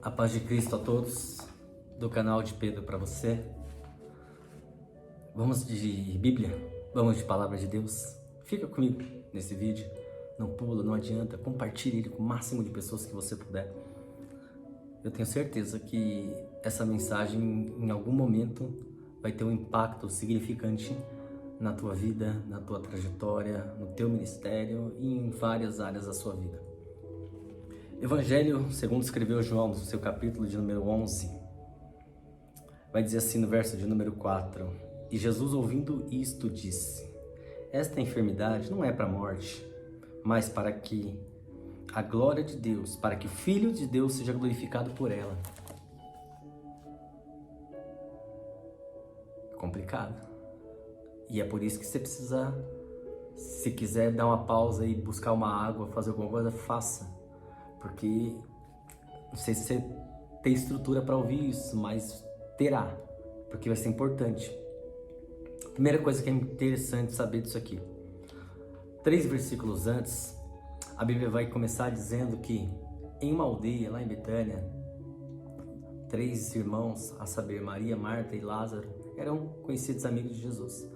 A paz de Cristo a todos, do canal de Pedro para você. Vamos de Bíblia, vamos de Palavra de Deus. Fica comigo nesse vídeo, não pula, não adianta, compartilhe ele com o máximo de pessoas que você puder. Eu tenho certeza que essa mensagem em algum momento vai ter um impacto significante na tua vida, na tua trajetória, no teu ministério e em várias áreas da sua vida. Evangelho, segundo escreveu João, no seu capítulo de número 11, vai dizer assim no verso de número 4: E Jesus, ouvindo isto, disse: Esta enfermidade não é para a morte, mas para que a glória de Deus, para que o Filho de Deus seja glorificado por ela. Complicado. E é por isso que você precisa, se quiser dar uma pausa e buscar uma água, fazer alguma coisa, faça. Porque não sei se você tem estrutura para ouvir isso, mas terá, porque vai ser importante. Primeira coisa que é interessante saber disso aqui: 3 versículos antes, a Bíblia vai começar dizendo que em uma aldeia lá em Betânia, 3 irmãos, a saber, Maria, Marta e Lázaro, eram conhecidos amigos de Jesus.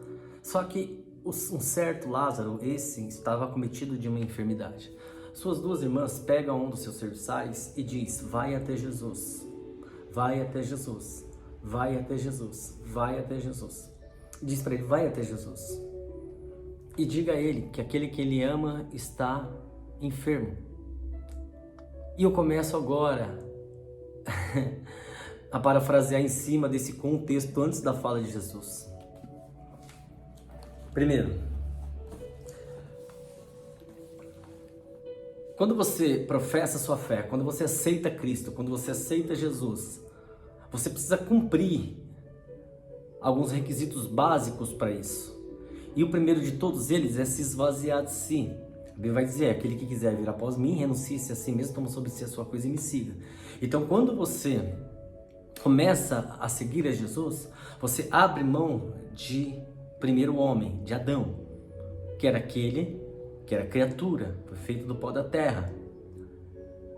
Só que um certo Lázaro, esse, estava acometido de uma enfermidade. Suas 2 irmãs pegam um dos seus serviçais e diz: vai até Jesus, vai até Jesus, vai até Jesus, vai até Jesus. Diz para ele: vai até Jesus e diga a ele que aquele que ele ama está enfermo. E eu começo agora a parafrasear em cima desse contexto antes da fala de Jesus. Primeiro, quando você professa sua fé, quando você aceita Cristo, quando você aceita Jesus, você precisa cumprir alguns requisitos básicos para isso. E o primeiro de todos eles é se esvaziar de si. A Bíblia vai dizer: aquele que quiser vir após mim, renuncie-se a si mesmo, toma sobre si a sua cruz e me siga. Então, quando você começa a seguir a Jesus, você abre mão de primeiro homem, de Adão, que era aquele que era criatura, foi feito do pó da terra,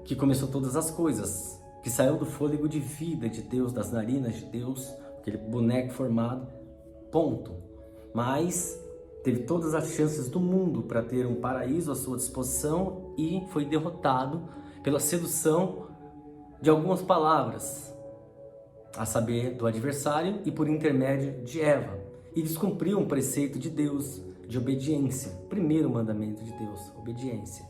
que começou todas as coisas, que saiu do fôlego de vida de Deus, das narinas de Deus, aquele boneco formado, ponto. Mas teve todas as chances do mundo para ter um paraíso à sua disposição e foi derrotado pela sedução de algumas palavras, a saber, do adversário e por intermédio de Eva, e descumpriu um preceito de Deus, de obediência. Primeiro mandamento de Deus, obediência.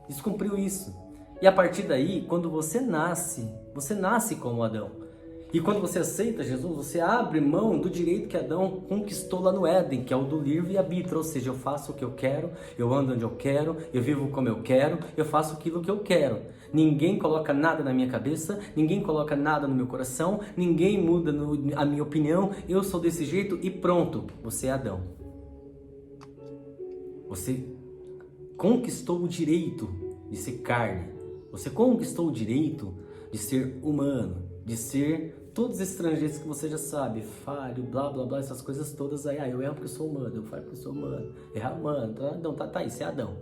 Descumpriu isso. E a partir daí, quando você nasce como Adão. E quando você aceita Jesus, você abre mão do direito que Adão conquistou lá no Éden, que é o do livre arbítrio. Ou seja, eu faço o que eu quero, eu ando onde eu quero, eu vivo como eu quero, eu faço aquilo que eu quero. Ninguém coloca nada na minha cabeça, ninguém coloca nada no meu coração, ninguém muda a minha opinião, eu sou desse jeito e pronto, você é Adão. Você conquistou o direito de ser carne. Você conquistou o direito de ser humano, de ser todos os estrangeiros que você já sabe, falho, blá blá blá, essas coisas todas aí. Eu erro porque eu sou humano, eu falho porque eu sou humano, errar humano, não, tá aí, você é Adão.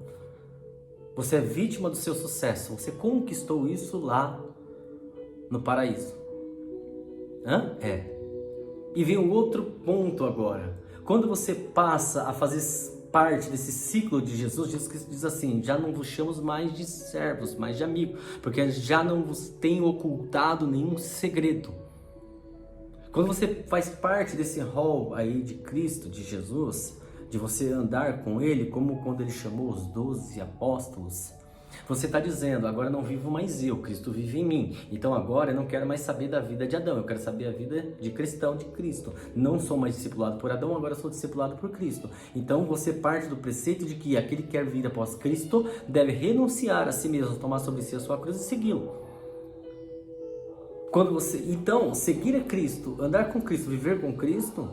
Você é vítima do seu sucesso, você conquistou isso lá no paraíso. E vem um outro ponto agora. Quando você passa a fazer parte desse ciclo de Jesus, Jesus diz assim: já não vos chamo mais de servos, mas de amigos, porque já não vos tenho ocultado nenhum segredo. Quando você faz parte desse rol aí de Cristo, de Jesus, de você andar com Ele, como quando Ele chamou os 12 apóstolos, você está dizendo: agora não vivo mais eu, Cristo vive em mim. Então agora eu não quero mais saber da vida de Adão, eu quero saber a vida de cristão de Cristo. Não sou mais discipulado por Adão, agora sou discipulado por Cristo. Então você parte do preceito de que aquele que quer vir após Cristo deve renunciar a si mesmo, tomar sobre si a sua cruz e segui-lo. Então, seguir a Cristo, andar com Cristo, viver com Cristo,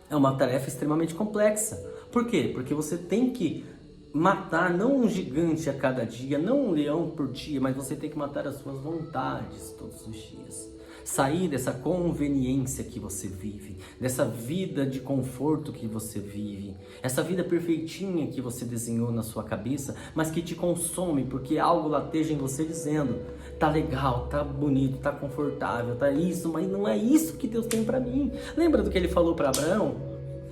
é uma tarefa extremamente complexa. Por quê? Porque você tem que matar não um gigante a cada dia, não um leão por dia, mas você tem que matar as suas vontades todos os dias. Sair dessa conveniência que você vive, dessa vida de conforto que você vive, essa vida perfeitinha que você desenhou na sua cabeça, mas que te consome, porque algo lateja em você dizendo: tá legal, tá bonito, tá confortável, tá isso, mas não é isso que Deus tem para mim. Lembra do que ele falou para Abraão?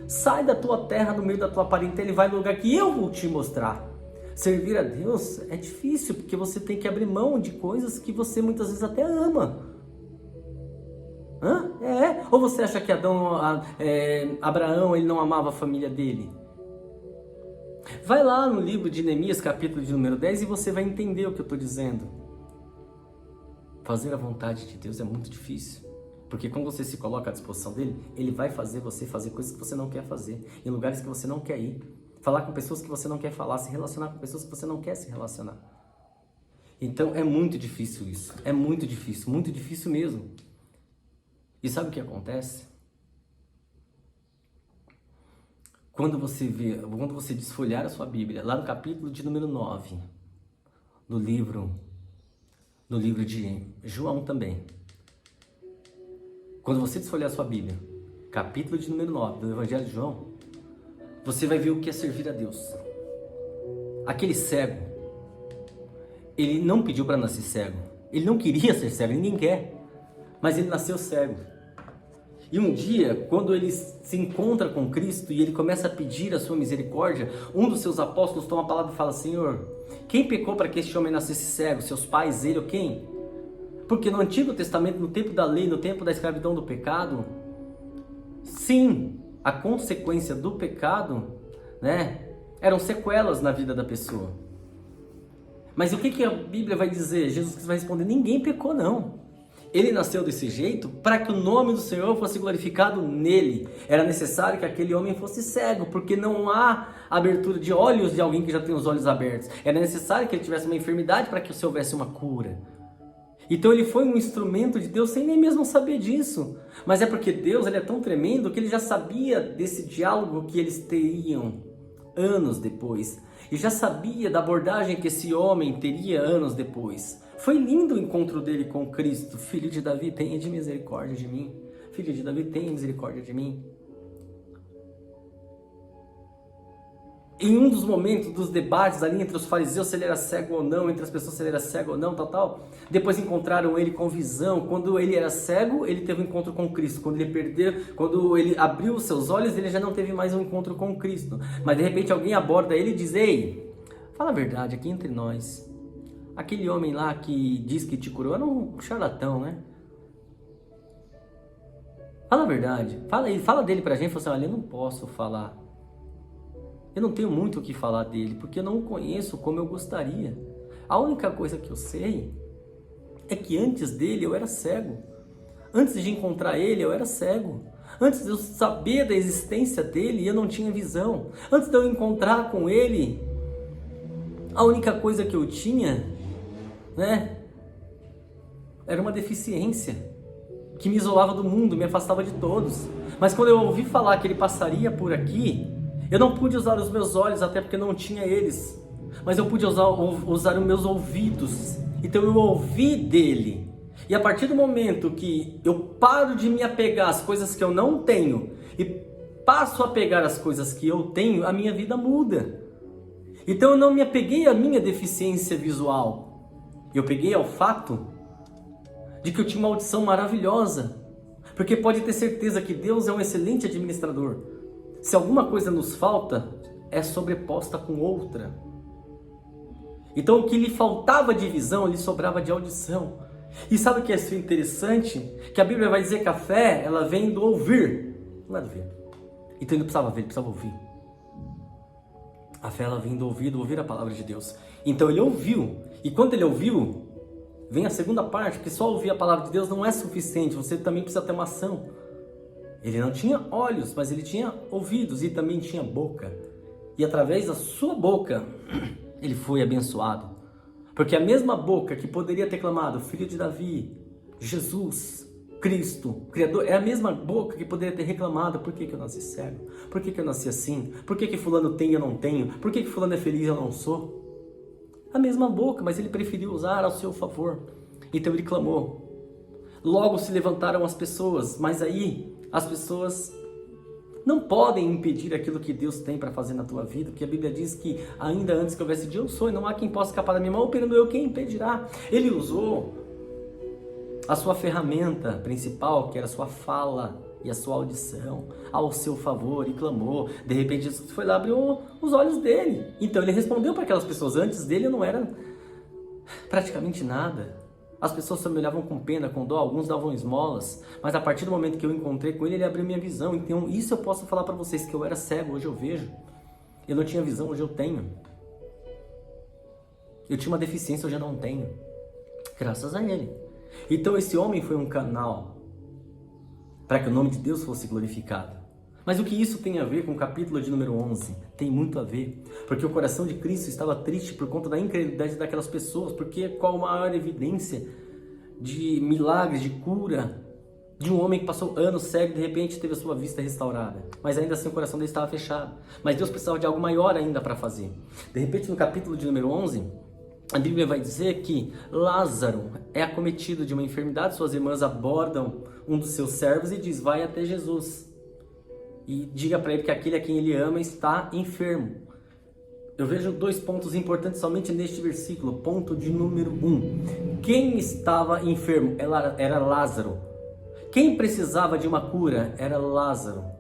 Sai da tua terra, no meio da tua parentela, e vai no lugar que eu vou te mostrar. Servir a Deus é difícil, porque você tem que abrir mão de coisas que você muitas vezes até ama. Ou você acha que Abraão ele não amava a família dele? Vai lá no livro de Neemias, capítulo de número 10, e você vai entender o que eu estou dizendo. Fazer a vontade de Deus é muito difícil, porque quando você se coloca à disposição dele, ele vai fazer você fazer coisas que você não quer fazer, em lugares que você não quer ir, falar com pessoas que você não quer falar, se relacionar com pessoas que você não quer se relacionar. Então é muito difícil isso, é muito difícil mesmo. E sabe o que acontece? Quando você desfolhar a sua Bíblia, lá no capítulo de número 9, no livro de João também. Quando você desfolhar a sua Bíblia, capítulo de número 9 do Evangelho de João, você vai ver o que é servir a Deus. Aquele cego, ele não pediu para nascer cego, ele não queria ser cego, ninguém quer. Mas ele nasceu cego. E um dia, quando ele se encontra com Cristo e ele começa a pedir a sua misericórdia, um dos seus apóstolos toma a palavra e fala: Senhor, quem pecou para que este homem nascesse cego? Seus pais, ele ou quem? Porque no Antigo Testamento, no tempo da lei, no tempo da escravidão do pecado, sim, a consequência do pecado, eram sequelas na vida da pessoa. Mas o que a Bíblia vai dizer? Jesus vai responder: ninguém pecou não. Ele nasceu desse jeito para que o nome do Senhor fosse glorificado nele. Era necessário que aquele homem fosse cego, porque não há abertura de olhos de alguém que já tem os olhos abertos. Era necessário que ele tivesse uma enfermidade para que houvesse uma cura. Então ele foi um instrumento de Deus sem nem mesmo saber disso. Mas é porque Deus ele é tão tremendo que ele já sabia desse diálogo que eles teriam anos depois. E já sabia da abordagem que esse homem teria anos depois. Foi lindo o encontro dele com Cristo. Filho de Davi, tenha de misericórdia de mim. Filho de Davi, tenha misericórdia de mim. Em um dos momentos dos debates ali entre os fariseus, se ele era cego ou não, entre as pessoas se ele era cego ou não, depois encontraram ele com visão. Quando ele era cego, ele teve um encontro com Cristo. Quando ele abriu os seus olhos, ele já não teve mais um encontro com Cristo. Mas de repente alguém aborda ele e diz: ei, fala a verdade aqui entre nós. Aquele homem lá que diz que te curou era um charlatão, né? Fala a verdade. Fala dele pra gente. Fala assim: olha, eu não posso falar. Eu não tenho muito o que falar dele, porque eu não o conheço como eu gostaria. A única coisa que eu sei é que antes dele eu era cego. Antes de encontrar ele eu era cego. Antes de eu saber da existência dele eu não tinha visão. Antes de eu encontrar com ele, a única coisa que eu tinha era uma deficiência que me isolava do mundo, me afastava de todos. Mas quando eu ouvi falar que ele passaria por aqui, eu não pude usar os meus olhos, até porque não tinha eles, mas eu pude usar os meus ouvidos. Então eu ouvi dele. E a partir do momento que eu paro de me apegar às coisas que eu não tenho e passo a pegar as coisas que eu tenho, a minha vida muda. Então eu não me apeguei à minha deficiência visual. Eu peguei ao fato de que eu tinha uma audição maravilhosa. Porque pode ter certeza que Deus é um excelente administrador. Se alguma coisa nos falta, é sobreposta com outra. Então o que lhe faltava de visão, lhe sobrava de audição. E sabe o que é interessante? Que a Bíblia vai dizer que a fé, ela vem do ouvir. Não é do ver. Então ele não precisava ver, ele precisava ouvir. A fé, ela vem do ouvir a palavra de Deus. Então ele ouviu. E quando ele ouviu, vem a segunda parte, que só ouvir a palavra de Deus não é suficiente. Você também precisa ter uma ação. Ele não tinha olhos, mas ele tinha ouvidos e também tinha boca. E através da sua boca, ele foi abençoado. Porque a mesma boca que poderia ter clamado: Filho de Davi, Jesus, Cristo, Criador, é a mesma boca que poderia ter reclamado: por que eu nasci cego? Por que eu nasci assim? Por que fulano tem e eu não tenho? Por que fulano é feliz e eu não sou? A mesma boca, mas ele preferiu usar ao seu favor. Então ele clamou. Logo se levantaram as pessoas, mas aí as pessoas não podem impedir aquilo que Deus tem para fazer na tua vida, porque a Bíblia diz que ainda antes que houvesse dia eu sou, e não há quem possa escapar da minha mão, operando eu, quem impedirá? Ele usou a sua ferramenta principal, que era a sua fala e a sua audição, ao seu favor, e clamou. De repente Jesus foi lá e abriu os olhos dele. Então ele respondeu para aquelas pessoas. Antes dele não era praticamente nada. As pessoas só me olhavam com pena, com dó, alguns davam esmolas, mas a partir do momento que eu encontrei com ele, ele abriu minha visão. Então isso eu posso falar para vocês, que eu era cego, hoje eu vejo. Eu não tinha visão, hoje eu tenho. Eu tinha uma deficiência, hoje eu não tenho. Graças a ele. Então esse homem foi um canal para que o nome de Deus fosse glorificado. Mas o que isso tem a ver com o capítulo de número 11? Tem muito a ver, porque o coração de Cristo estava triste por conta da incredulidade daquelas pessoas, porque qual a maior evidência de milagres, de cura, de um homem que passou anos cego e de repente teve a sua vista restaurada, mas ainda assim o coração dele estava fechado, mas Deus precisava de algo maior ainda para fazer. De repente no capítulo de número 11, a Bíblia vai dizer que Lázaro é acometido de uma enfermidade, suas irmãs abordam um dos seus servos e diz, vai até Jesus e diga para ele que aquele a quem ele ama está enfermo. Eu vejo dois pontos importantes somente neste versículo. Ponto de número 1. Quem estava enfermo era Lázaro. Quem precisava de uma cura era Lázaro.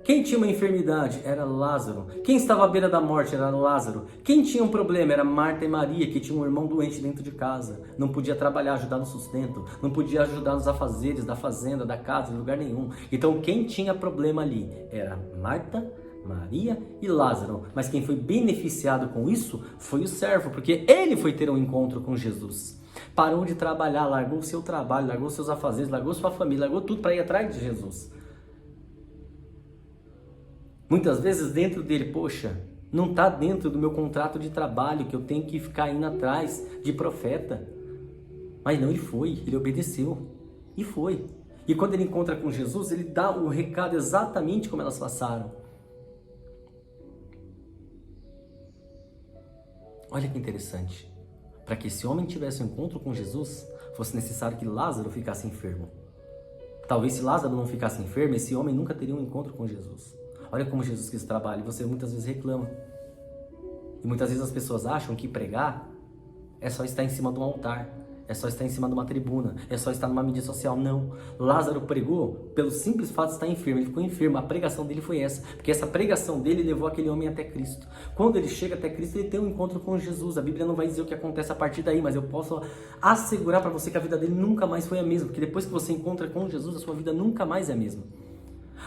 Quem tinha uma enfermidade era Lázaro. Quem estava à beira da morte era Lázaro. Quem tinha um problema era Marta e Maria, que tinham um irmão doente dentro de casa. Não podia trabalhar, ajudar no sustento. Não podia ajudar nos afazeres da fazenda, da casa, de lugar nenhum. Então quem tinha problema ali era Marta, Maria e Lázaro. Mas quem foi beneficiado com isso foi o servo, porque ele foi ter um encontro com Jesus. Parou de trabalhar, largou o seu trabalho, largou seus afazeres, largou sua família, largou tudo para ir atrás de Jesus. Muitas vezes dentro dele, poxa, não está dentro do meu contrato de trabalho que eu tenho que ficar indo atrás de profeta. Mas não, ele foi, ele obedeceu e foi. E quando ele encontra com Jesus, ele dá o recado exatamente como elas passaram. Olha que interessante. Para que esse homem tivesse um encontro com Jesus, fosse necessário que Lázaro ficasse enfermo. Talvez se Lázaro não ficasse enfermo, esse homem nunca teria um encontro com Jesus. Olha como Jesus Cristo trabalha, e você muitas vezes reclama. E muitas vezes as pessoas acham que pregar é só estar em cima de um altar, é só estar em cima de uma tribuna, é só estar numa mídia social. Não. Lázaro pregou pelo simples fato de estar enfermo, ele ficou enfermo. A pregação dele foi essa, porque essa pregação dele levou aquele homem até Cristo. Quando ele chega até Cristo, ele tem um encontro com Jesus. A Bíblia não vai dizer o que acontece a partir daí, mas eu posso assegurar para você que a vida dele nunca mais foi a mesma, porque depois que você encontra com Jesus, a sua vida nunca mais é a mesma.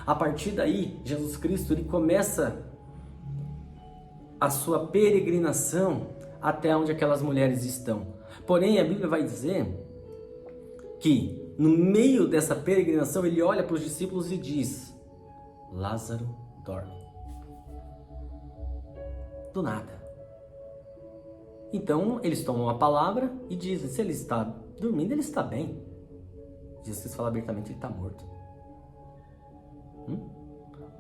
A partir daí, Jesus Cristo, ele começa a sua peregrinação até onde aquelas mulheres estão. Porém, a Bíblia vai dizer que no meio dessa peregrinação, ele olha para os discípulos e diz, Lázaro dorme. Do nada. Então, eles tomam a palavra e dizem, se ele está dormindo, ele está bem. Jesus fala abertamente, ele está morto.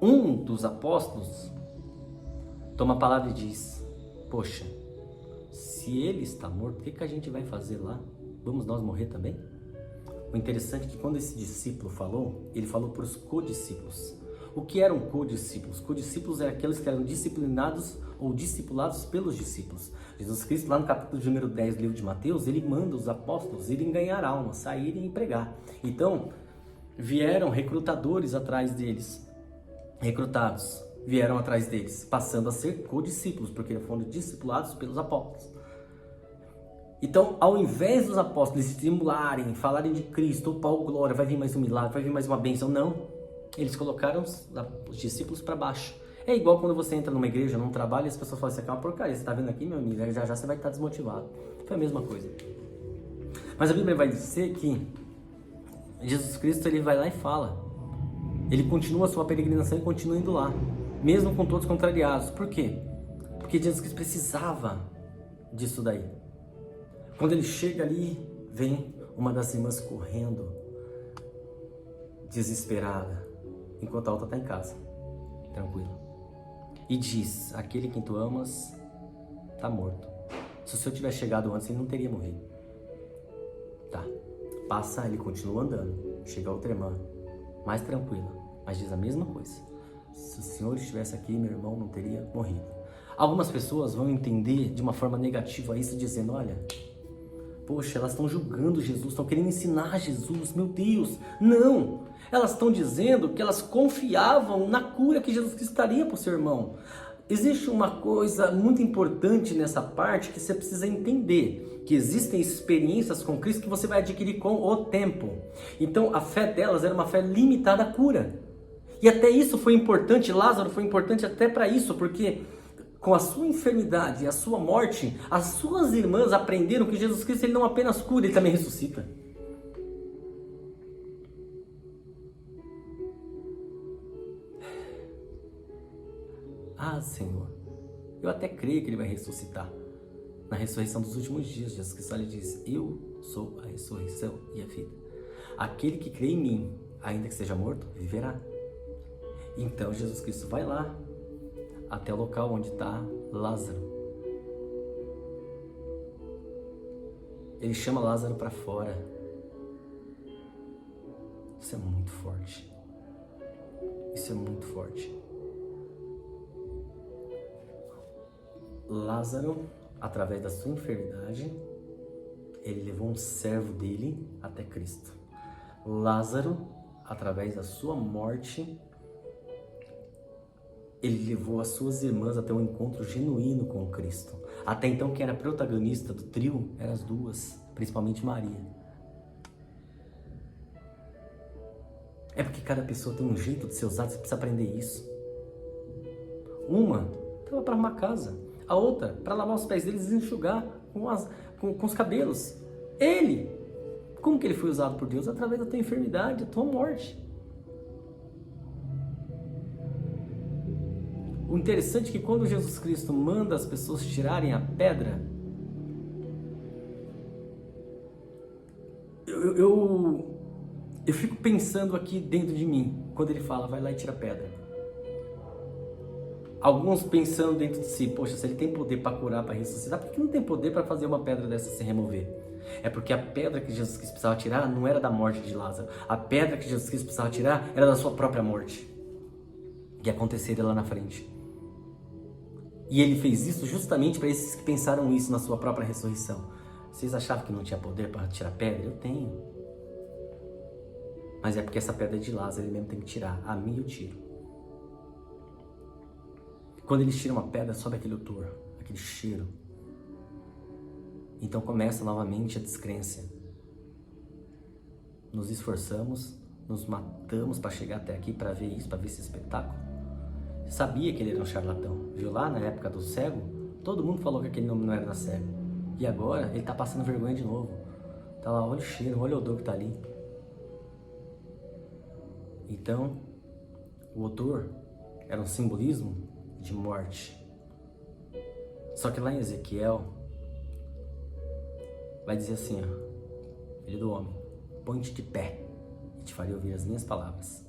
Um dos apóstolos toma a palavra e diz, poxa, se ele está morto, o que a gente vai fazer lá? Vamos nós morrer também? O interessante é que quando esse discípulo falou, ele falou para os codiscípulos. O que eram codiscípulos? Codiscípulos eram aqueles que eram disciplinados ou discipulados pelos discípulos. Jesus Cristo, lá no capítulo de número 10 do livro de Mateus, ele manda os apóstolos irem ganhar almas, saírem e pregar. Então, vieram recrutadores atrás deles, recrutados, vieram atrás deles, passando a ser codiscípulos, porque foram discipulados pelos apóstolos. Então, ao invés dos apóstolos estimularem, falarem de Cristo, opa, oh, glória, vai vir mais um milagre, vai vir mais uma bênção, não. Eles colocaram os discípulos para baixo. É igual quando você entra numa igreja, num trabalho, e as pessoas falam, isso aqui é uma porcaria, você está vendo aqui, meu amigo, já já você vai estar desmotivado. Foi a mesma coisa. Mas a Bíblia vai dizer que Jesus Cristo, ele vai lá e fala. Ele continua a sua peregrinação e continua indo lá, mesmo com todos contrariados. Por quê? Porque Jesus Cristo precisava disso daí. Quando ele chega ali, vem uma das irmãs correndo, desesperada, enquanto a outra está em casa, tranquilo. E diz, aquele que tu amas está morto. Se o Senhor tivesse chegado antes, ele não teria morrido. Tá. Passa, ele continua andando. Chega outra irmã, mais tranquila, mas diz a mesma coisa. Se o Senhor estivesse aqui, meu irmão não teria morrido. Algumas pessoas vão entender de uma forma negativa isso, dizendo, olha, poxa, elas estão julgando Jesus, estão querendo ensinar Jesus, meu Deus. Não, elas estão dizendo que elas confiavam na cura que Jesus Cristo estaria para o seu irmão. Existe uma coisa muito importante nessa parte que você precisa entender, que existem experiências com Cristo que você vai adquirir com o tempo. Então a fé delas era uma fé limitada à cura. E até isso foi importante, Lázaro foi importante até para isso, porque com a sua enfermidade e a sua morte, as suas irmãs aprenderam que Jesus Cristo ele não apenas cura, ele também ressuscita. Ah, Senhor, eu até creio que ele vai ressuscitar. Na ressurreição dos últimos dias, Jesus Cristo lhe diz, eu sou a ressurreição e a vida. Aquele que crê em mim, ainda que seja morto, viverá. Então Jesus Cristo vai lá, até o local onde está Lázaro. Ele chama Lázaro para fora. Isso é muito forte. Isso é muito forte. Lázaro, através da sua enfermidade, ele levou um servo dele até Cristo. Lázaro, através da sua morte, ele levou as suas irmãs até um encontro genuíno com Cristo. Até então, quem era protagonista do trio eram as duas, principalmente Maria. É porque cada pessoa tem um jeito de ser usada, você precisa aprender isso. Uma estava para arrumar casa, a outra para lavar os pés deles e enxugar com os cabelos. Ele, como que ele foi usado por Deus? Através da tua enfermidade, da tua morte. O interessante é que quando Jesus Cristo manda as pessoas tirarem a pedra, eu fico pensando aqui dentro de mim, quando ele fala, vai lá e tira a pedra. Alguns pensando dentro de si, poxa, se ele tem poder para curar, para ressuscitar, por que não tem poder para fazer uma pedra dessa se remover? É porque a pedra que Jesus Cristo precisava tirar não era da morte de Lázaro. A pedra que Jesus Cristo precisava tirar era da sua própria morte, que aconteceria lá na frente. E ele fez isso justamente para esses que pensaram isso na sua própria ressurreição. Vocês achavam que não tinha poder para tirar pedra? Eu tenho. Mas é porque essa pedra é de Lázaro, ele mesmo tem que tirar. A mim eu tiro. Quando eles tiram uma pedra, sobe aquele odor, aquele cheiro. Então começa novamente a descrença. Nos esforçamos, nos matamos para chegar até aqui, para ver isso, para ver esse espetáculo. Sabia que ele era um charlatão. Viu lá na época do cego? Todo mundo falou que aquele nome não era da cego. E agora ele está passando vergonha de novo. Tá lá, olha o cheiro, olha o odor que está ali. Então, o odor era um simbolismo de morte. Só que lá em Ezequiel vai dizer assim, ó, filho do homem, põe-te de pé e te farei ouvir as minhas palavras.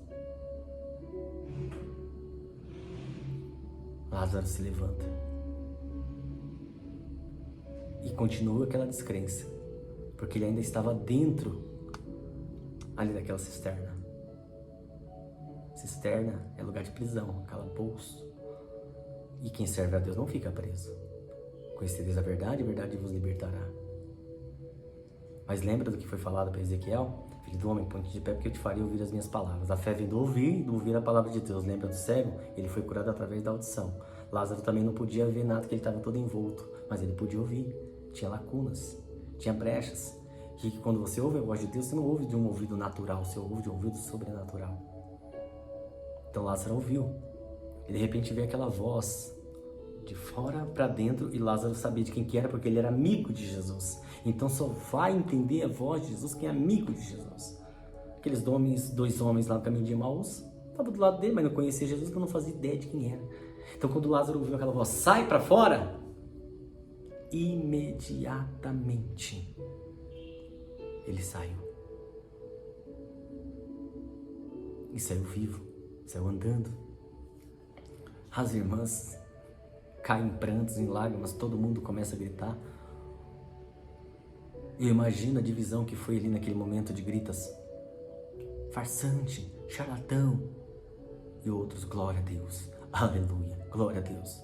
Lázaro se levanta e continua aquela descrença, porque ele ainda estava dentro ali daquela cisterna. Cisterna é lugar de prisão, calabouço. E quem serve a Deus não fica preso. Conhecereis a verdade vos libertará. Mas lembra do que foi falado para Ezequiel? Filho do homem, põe-te de pé porque eu te farei ouvir as minhas palavras. A fé vem do ouvir a palavra de Deus. Lembra do cego? Ele foi curado através da audição. Lázaro também não podia ver nada, que ele estava todo envolto. Mas ele podia ouvir. Tinha lacunas, tinha brechas. E que quando você ouve a voz de Deus, você não ouve de um ouvido natural, você ouve de um ouvido sobrenatural. Então Lázaro ouviu. E de repente veio aquela voz de fora para dentro, e Lázaro sabia de quem que era, porque ele era amigo de Jesus. Então só vai entender a voz de Jesus quem é amigo de Jesus. Aqueles dois homens lá no caminho de Emaús, estavam do lado dele, mas não conhecia Jesus, porque não fazia ideia de quem era. Então quando Lázaro ouviu aquela voz, sai para fora, imediatamente ele saiu. E saiu vivo, saiu andando. As irmãs caem em prantos, em lágrimas, todo mundo começa a gritar. Eu imagino a divisão que foi ali naquele momento de gritas. Farsante, charlatão. E outros, glória a Deus, aleluia, glória a Deus.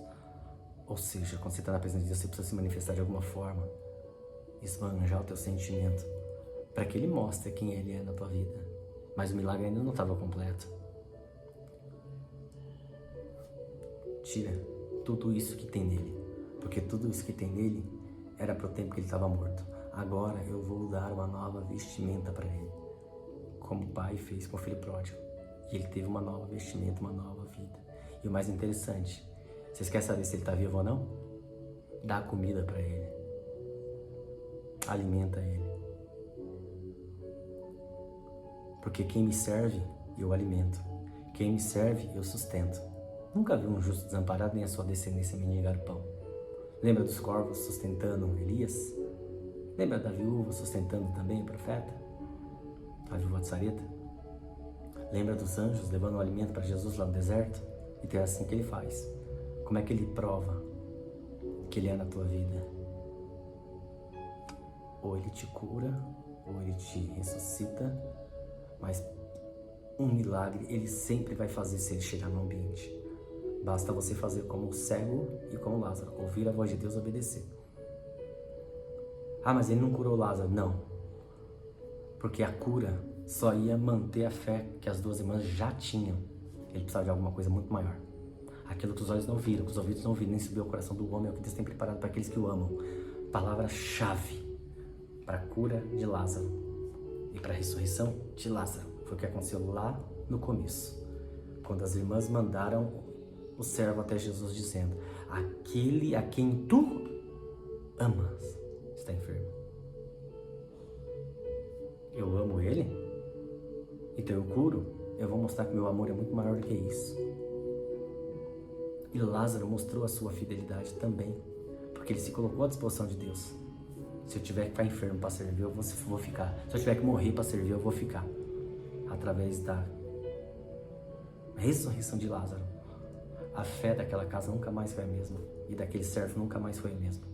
Ou seja, quando você está na presença de Deus, você precisa se manifestar de alguma forma, esbanjar o teu sentimento, para que Ele mostre quem Ele é na tua vida. Mas o milagre ainda não estava completo. Tira tudo isso que tem nele, porque tudo isso que tem nele era para o tempo que ele estava morto. Agora eu vou dar uma nova vestimenta para ele, como o pai fez com o filho pródigo. E ele teve uma nova vestimenta, uma nova vida. E o mais interessante, vocês querem saber se ele está vivo ou não? Dá comida para ele, alimenta ele. Porque quem me serve, eu alimento. Quem me serve, eu sustento. Nunca vi um justo desamparado, nem a sua descendência mendigar o pão. Lembra dos corvos sustentando Elias? Lembra da viúva sustentando também o profeta? A viúva de Sareta? Lembra dos anjos levando o alimento para Jesus lá no deserto? Então é assim que ele faz. Como é que ele prova que ele é na tua vida? Ou ele te cura, ou ele te ressuscita, mas um milagre ele sempre vai fazer se ele chegar no ambiente. Basta você fazer como o cego e como Lázaro, ouvir a voz de Deus e obedecer. Ah, mas ele não curou Lázaro. Não. Porque a cura só ia manter a fé que as duas irmãs já tinham. Ele precisava de alguma coisa muito maior. Aquilo que os olhos não viram, que os ouvidos não viram, nem subiu ao coração do homem, é o que Deus tem preparado para aqueles que o amam. Palavra-chave para a cura de Lázaro e para a ressurreição de Lázaro. Foi o que aconteceu lá no começo. Quando as irmãs mandaram o servo até Jesus dizendo: aquele a quem tu amas está enfermo. Eu amo ele, então eu curo. Eu vou mostrar que meu amor é muito maior do que isso. E Lázaro mostrou a sua fidelidade também, porque ele se colocou à disposição de Deus. Se eu tiver que ficar enfermo para servir, eu vou ficar. Se eu tiver que morrer para servir, eu vou ficar. Através da ressurreição de Lázaro, a fé daquela casa nunca mais foi a mesma, e daquele servo nunca mais foi a mesma.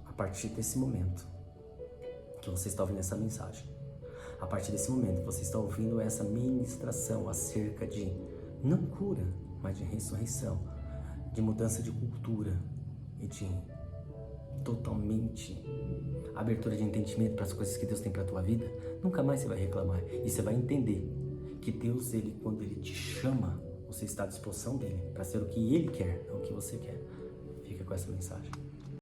A partir desse momento que você está ouvindo essa mensagem, a partir desse momento que você está ouvindo essa ministração acerca de não cura, mas de ressurreição, de mudança de cultura e de totalmente abertura de entendimento para as coisas que Deus tem para a tua vida, nunca mais você vai reclamar. E você vai entender que Deus, quando Ele te chama, você está à disposição dEle para ser o que Ele quer, não o que você quer. Fica com essa mensagem.